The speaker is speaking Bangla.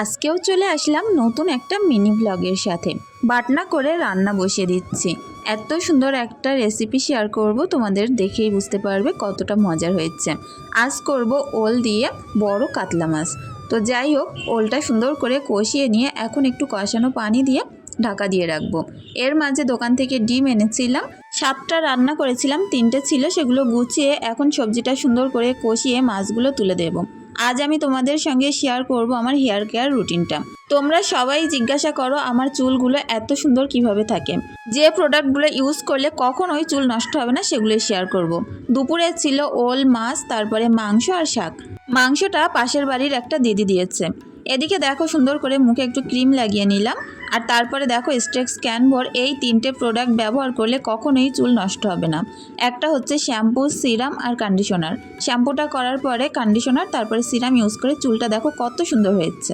আজকেও চলে আসলাম নতুন একটা মিনি ব্লগের সাথে। বাটনা করে রান্না বসিয়ে দিচ্ছি। এত সুন্দর একটা রেসিপি শেয়ার করব, তোমাদের দেখেই বুঝতে পারবে কতটা মজার হয়েছে। আজ করব ওল দিয়ে বড় কাতলা মাছ। তো যাই হোক, ওলটা সুন্দর করে কষিয়ে নিয়ে এখন একটু কষানো পানি দিয়ে ঢাকা দিয়ে রাখবো। এর মাঝে দোকান থেকে ডিম এনেছিলাম, 7টা রান্না করেছিলাম, 3টে ছিল, সেগুলো গুছিয়ে এখন সবজিটা সুন্দর করে কষিয়ে মাছগুলো তুলে দেব। আজ আমি তোমাদের সঙ্গে শেয়ার করব আমার হেয়ার কেয়ার রুটিনটা। তোমরা সবাই জিজ্ঞাসা করো আমার চুলগুলো এত সুন্দর কিভাবে থাকে, যে প্রোডাক্টগুলো ইউজ করলে কখনোই চুল নষ্ট হবে না সেগুলো শেয়ার করব। দুপুরে ছিল ওল মাছ, তারপরে মাংস আর শাক। মাংসটা পাশের বাড়ির একটা দিদি দিয়েছে। এদিকে দেখো সুন্দর করে মুখে একটু ক্রিম লাগিয়ে নিলাম। আর তারপরে দেখো স্টেক্স ক্যানভর, এই 3টে প্রোডাক্ট ব্যবহার করলে কখনোই চুল নষ্ট হবে না। একটা হচ্ছে শ্যাম্পু, সিরাম আর কন্ডিশনার। শ্যাম্পুটা করার পরে কন্ডিশনার, তারপরে সিরাম ইউজ করে চুলটা দেখো কত সুন্দর হয়েছে।